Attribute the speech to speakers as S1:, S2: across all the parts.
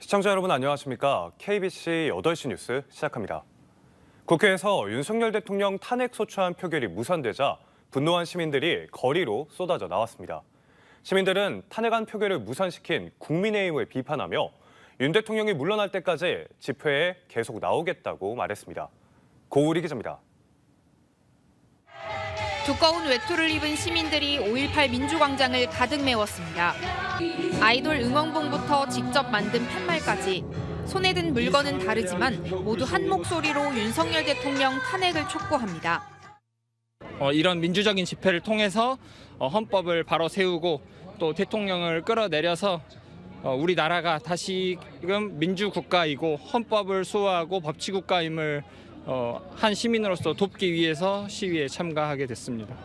S1: 시청자 여러분 안녕하십니까? KBC 8시 뉴스 시작합니다. 국회에서 윤석열 대통령 탄핵 소추안 표결이 무산되자 분노한 시민들이 거리로 쏟아져 나왔습니다. 시민들은 탄핵안 표결을 무산시킨 국민의힘을 비판하며 윤 대통령이 물러날 때까지 집회에 계속 나오겠다고 말했습니다. 고우리 기자입니다.
S2: 두꺼운 외투를 입은 시민들이 5.18 민주광장을 가득 메웠습니다. 아이돌 응원봉부터 직접 만든 팻말까지 손에 든 물건은 다르지만 모두 한 목소리로 윤석열 대통령 탄핵을 촉구합니다.
S3: 이런 민주적인 집회를 통해서 헌법을 바로 세우고 또 대통령을 끌어내려서 우리나라가 다시금 민주국가이고 헌법을 수호하고 법치국가임을 한 시민으로서 돕기 위해서 시위에 참가하게 됐습니다.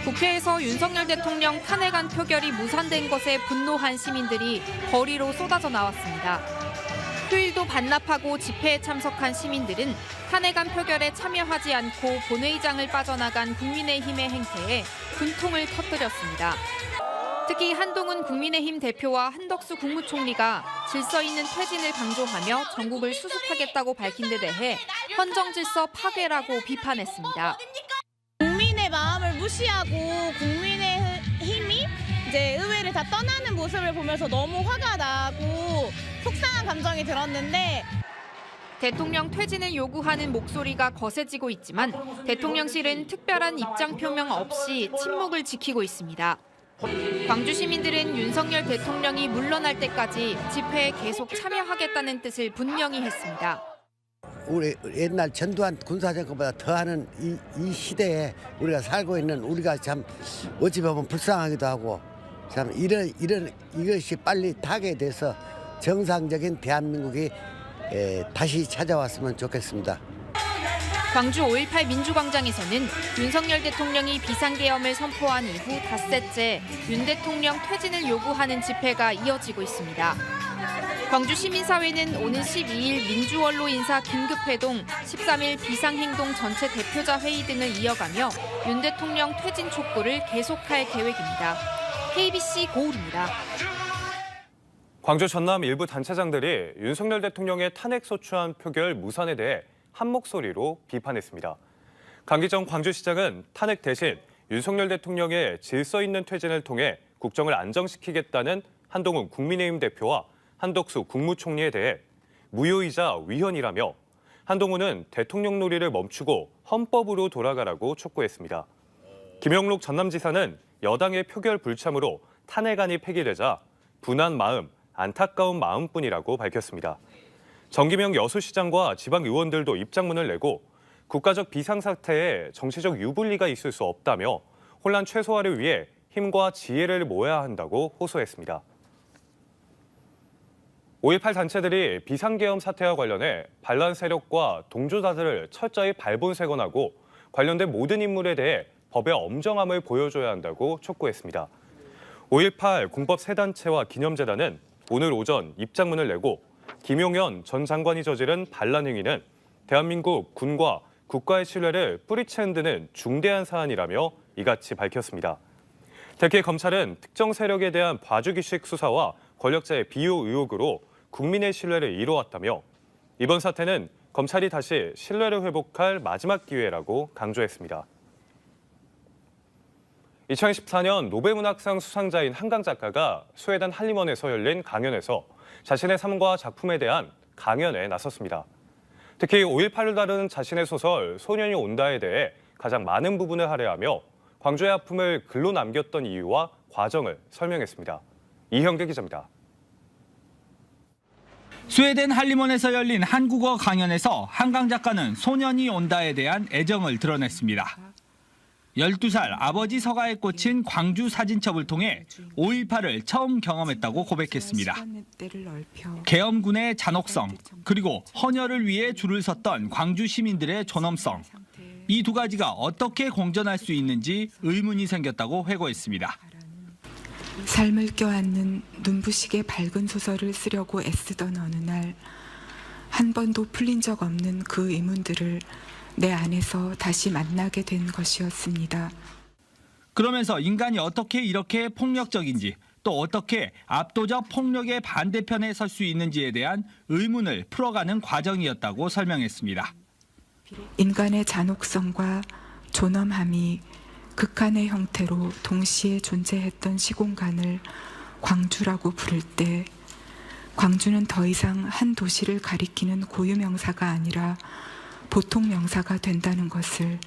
S2: 국회에서 윤석열 대통령 탄핵안 표결이 무산된 것에 분노한 시민들이 거리로 쏟아져 나왔습니다. 휴일도 반납하고 집회에 참석한 시민들은 탄핵안 표결에 참여하지 않고 본회의장을 빠져나간 국민의힘의 행태에 분통을 터뜨렸습니다. 특히 한동훈 국민의힘 대표와 한덕수 국무총리가 질서 있는 퇴진을 강조하며 전국을 수습하겠다고 밝힌 데 대해 헌정질서 파괴라고 비판했습니다.
S4: 국민의 마음을 무시하고 국민의힘이 이제 의회를 다 떠나는 모습을 보면서 너무 화가 나고 속상한 감정이 들었는데
S2: 대통령 퇴진을 요구하는 목소리가 거세지고 있지만 대통령실은 특별한 입장 표명 없이 침묵을 지키고 있습니다. 광주 시민들은 윤석열 대통령이 물러날 때까지 집회에 계속 참여하겠다는 뜻을 분명히 했습니다.
S5: 우리 옛날 전두환 군사정권보다 더하는 이 시대에 우리가 살고 있는 우리가 참 어찌 보면 불쌍하기도 하고 참 이런 이것이 빨리 타게 돼서 정상적인 대한민국이 다시 찾아왔으면 좋겠습니다.
S2: 광주 5.18 민주광장에서는 윤석열 대통령이 비상계엄을 선포한 이후 닷새째 윤 대통령 퇴진을 요구하는 집회가 이어지고 있습니다. 광주 시민사회는 오는 12일 민주원로 인사 긴급회동, 13일 비상행동 전체 대표자 회의 등을 이어가며 윤 대통령 퇴진 촉구를 계속할 계획입니다. KBC 고울입니다.
S1: 광주 전남 일부 단체장들이 윤석열 대통령의 탄핵 소추안 표결 무산에 대해 한 목소리로 비판했습니다. 강기정 광주시장은 탄핵 대신 윤석열 대통령의 질서 있는 퇴진을 통해 국정을 안정시키겠다는 한동훈 국민의힘 대표와 한덕수 국무총리에 대해 무효이자 위헌이라며 한동훈은 대통령 놀이를 멈추고 헌법으로 돌아가라고 촉구했습니다. 김영록 전남지사는 여당의 표결 불참으로 탄핵안이 폐기되자 분한 마음, 안타까운 마음뿐이라고 밝혔습니다. 정기명 여수시장과 지방 의원들도 입장문을 내고 국가적 비상사태에 정치적 유불리가 있을 수 없다며 혼란 최소화를 위해 힘과 지혜를 모아야 한다고 호소했습니다. 5.18 단체들이 비상계엄 사태와 관련해 반란 세력과 동조자들을 철저히 발본색원하고 관련된 모든 인물에 대해 법의 엄정함을 보여줘야 한다고 촉구했습니다. 5.18 공법 세 단체와 기념재단은 오늘 오전 입장문을 내고 김용현 전 장관이 저지른 반란 행위는 대한민국 군과 국가의 신뢰를 뿌리쳐 흔드는 중대한 사안이라며 이같이 밝혔습니다. 특히 검찰은 특정 세력에 대한 봐주기식 수사와 권력자의 비호 의혹으로 국민의 신뢰를 잃어왔다며 이번 사태는 검찰이 다시 신뢰를 회복할 마지막 기회라고 강조했습니다. 2014년 노벨문학상 수상자인 한강 작가가 스웨덴 할리먼에서 열린 강연에서 자신의 삶과 작품에 대한 강연에 나섰습니다. 특히 5.18을 다루는 자신의 소설 소년이 온다에 대해 가장 많은 부분을 할애하며 광주의 아픔을 글로 남겼던 이유와 과정을 설명했습니다. 이형계 기자입니다.
S6: 스웨덴 할리먼에서 열린 한국어 강연에서 한강 작가는 소년이 온다에 대한 애정을 드러냈습니다. 12살 아버지 서가에 꽂힌 광주 사진첩을 통해 5.18을 처음 경험했다고 고백했습니다. 계엄군의 잔혹성, 그리고 헌혈을 위해 줄을 섰던 광주 시민들의 존엄성. 이 두 가지가 어떻게 공존할 수 있는지 의문이 생겼다고 회고했습니다.
S7: 삶을 껴안는 눈부시게 밝은 소설을 쓰려고 애쓰던 어느 날 한 번도 풀린 적 없는 그 의문들을 내 안에서 다시 만나게 된 것이었습니다.
S6: 그러면서 인간이 어떻게 이렇게 폭력적인지 또 어떻게 압도적 폭력의 반대편에 설 수 있는지에 대한 의문을 풀어가는 과정이었다고 설명했습니다.
S7: 인간의 잔혹성과 존엄함이 극한의 형태로 동시에 존재했던 시공간을 광주라고 부를 때 광주는 더 이상 한 도시를 가리키는 고유 명사가 아니라 보통 명사가 된다는 것을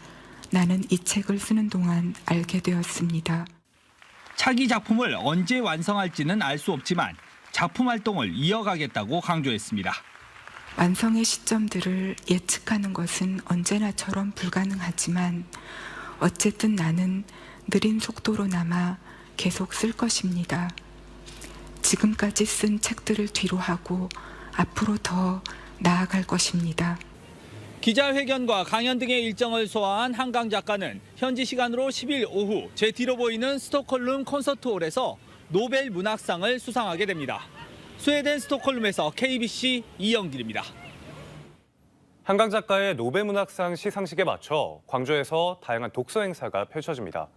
S7: 나는 이 책을 쓰는 동안 알게 되었습니다.
S6: 차기 작품을 언제 완성할지는 알 수 없지만 작품 활동을 이어가겠다고 강조했습니다.
S7: 완성의 시점들을 예측하는 것은 언제나처럼 불가능하지만 어쨌든 나는 느린 속도로나마 계속 쓸 것입니다. 지금까지 쓴 책들을 뒤로 하고 앞으로 더 나아갈 것입니다.
S6: 기자회견과 강연 등의 일정을 소화한 한강 작가는 현지 시간으로 10일 오후 제 뒤로 보이는 스톡홀름 콘서트홀에서 노벨 문학상을 수상하게 됩니다. 스웨덴 스톡홀름에서 KBC 이영길입니다.
S1: 한강 작가의 노벨문학상 시상식에 맞춰 광주에서 다양한 독서 행사가 펼쳐집니다.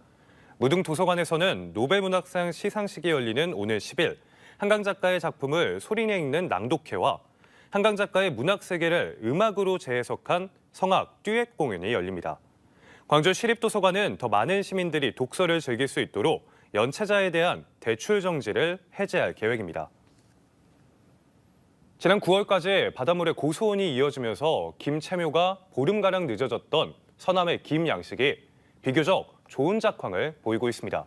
S1: 무등도서관에서는 노벨문학상 시상식이 열리는 오늘 10일 한강 작가의 작품을 소리내 읽는 낭독회와 한강 작가의 문학 세계를 음악으로 재해석한 성악 듀엣 공연이 열립니다. 광주 시립도서관은 더 많은 시민들이 독서를 즐길 수 있도록 연체자에 대한 대출 정지를 해제할 계획입니다. 지난 9월까지 바닷물의 고수온이 이어지면서 김 채묘가 보름가량 늦어졌던 서남의 김 양식이 비교적 좋은 작황을 보이고 있습니다.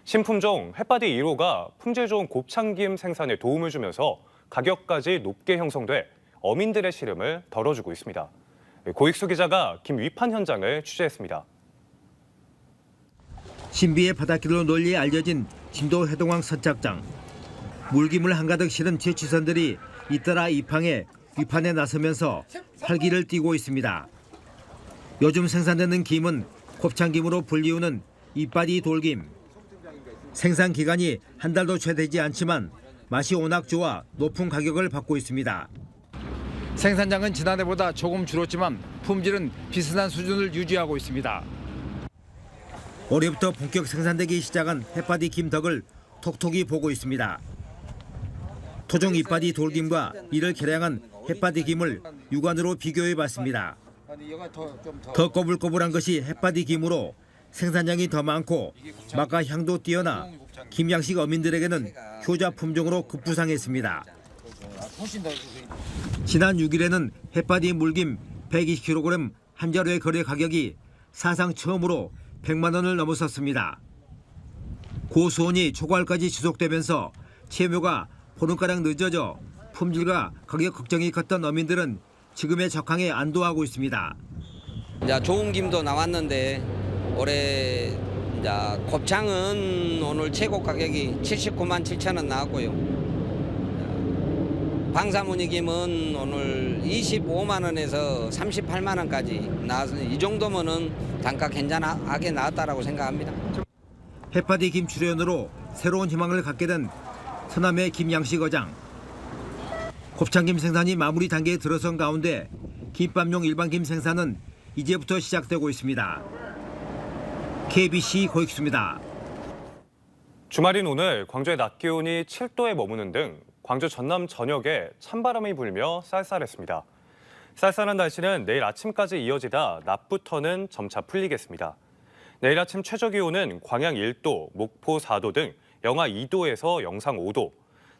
S1: 신품종 햇바디 1호가 품질 좋은 곱창김 생산에 도움을 주면서 가격까지 높게 형성돼 어민들의 시름을 덜어주고 있습니다. 고익수 기자가 김 위판 현장을 취재했습니다.
S8: 신비의 바닷길로 널리 알려진 진도 해동항 선착장. 물김을 한가득 실은 채취선들이 잇따라 입항해 위판에 나서면서 활기를 띠고 있습니다. 요즘 생산되는 김은 곱창김으로 불리우는 이빠디 돌김. 생산 기간이 한 달도 채 되지 않지만 맛이 워낙 좋아 높은 가격을 받고 있습니다. 생산량은 지난해보다 조금 줄었지만 품질은 비슷한 수준을 유지하고 있습니다. 올해부터 본격 생산되기 시작한 햇바디 김덕을 톡톡히 보고 있습니다. 토종 이빠디 돌김과 이를 개량한 햇바디 김을 육안으로 비교해봤습니다. 더 꼬불꼬불한 것이 햇바디 김으로 생산량이 더 많고 맛과 향도 뛰어나 김양식 어민들에게는 효자 품종으로 급부상했습니다. 지난 6일에는 햇바디 물김 120kg 한 자루의 거래 가격이 사상 처음으로 100만 원을 넘어섰습니다. 고수온이 초과할까지 지속되면서 채묘가 보름가량 늦어져 품질과 가격 걱정이 컸던 어민들은 지금의 적항에 안도하고 있습니다.
S9: 좋은 김도 나왔는데 올해 곱창은 오늘 최고 가격이 79만 7천 원 나왔고요. 방사무늬 김은 오늘 25만 원에서 38만 원까지 나와서 이 정도면은 단가 괜찮하게 나왔다라고 생각합니다.
S8: 햇바디 김 출연으로 새로운 희망을 갖게 된 서남의 김양식 어장. 곱창김 생산이 마무리 단계에 들어선 가운데 김밥용 일반 김 생산은 이제부터 시작되고 있습니다. KBC 고익수입니다.
S1: 주말인 오늘 광주의 낮 기온이 7도에 머무는 등 광주 전남 전역에 찬바람이 불며 쌀쌀했습니다. 쌀쌀한 날씨는 내일 아침까지 이어지다 낮부터는 점차 풀리겠습니다. 내일 아침 최저 기온은 광양 1도, 목포 4도 등 영하 2도에서 영상 5도,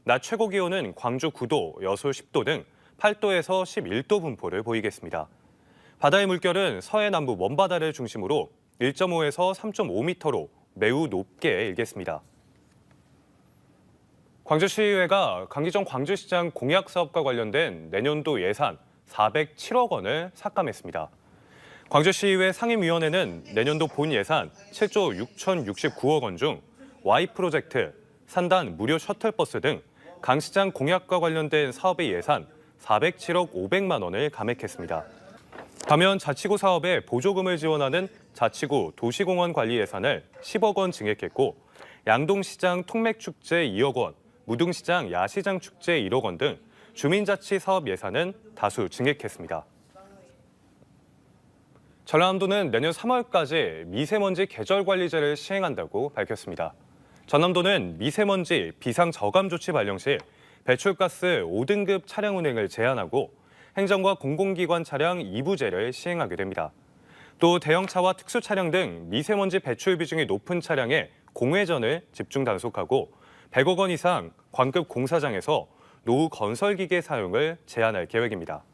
S1: 낮 최고 기온은 광주 9도, 여수 10도 등 8도에서 11도 분포를 보이겠습니다. 바다의 물결은 서해 남부 먼바다를 중심으로 1.5에서 3.5m로 매우 높게 일겠습니다. 광주시의회가 강기정 광주시장 공약 사업과 관련된 내년도 예산 407억 원을 삭감했습니다. 광주시의회 상임위원회는 내년도 본 예산 7조 6,069억 원 중 Y 프로젝트, 산단 무료 셔틀버스 등 강 시장 공약과 관련된 사업의 예산 407억 500만 원을 감액했습니다. 반면 자치구 사업에 보조금을 지원하는 자치구 도시공원 관리 예산을 10억 원 증액했고 양동시장 통맥축제 2억 원, 무등시장 야시장 축제 1억 원 등 주민자치 사업 예산은 다수 증액했습니다. 전라남도는 내년 3월까지 미세먼지 계절관리제를 시행한다고 밝혔습니다. 전남도는 미세먼지 비상 저감 조치 발령 시 배출가스 5등급 차량 운행을 제한하고 행정과 공공기관 차량 2부제를 시행하게 됩니다. 또 대형차와 특수차량 등 미세먼지 배출 비중이 높은 차량의 공회전을 집중 단속하고 100억 원 이상 광급 공사장에서 노후 건설기계 사용을 제한할 계획입니다.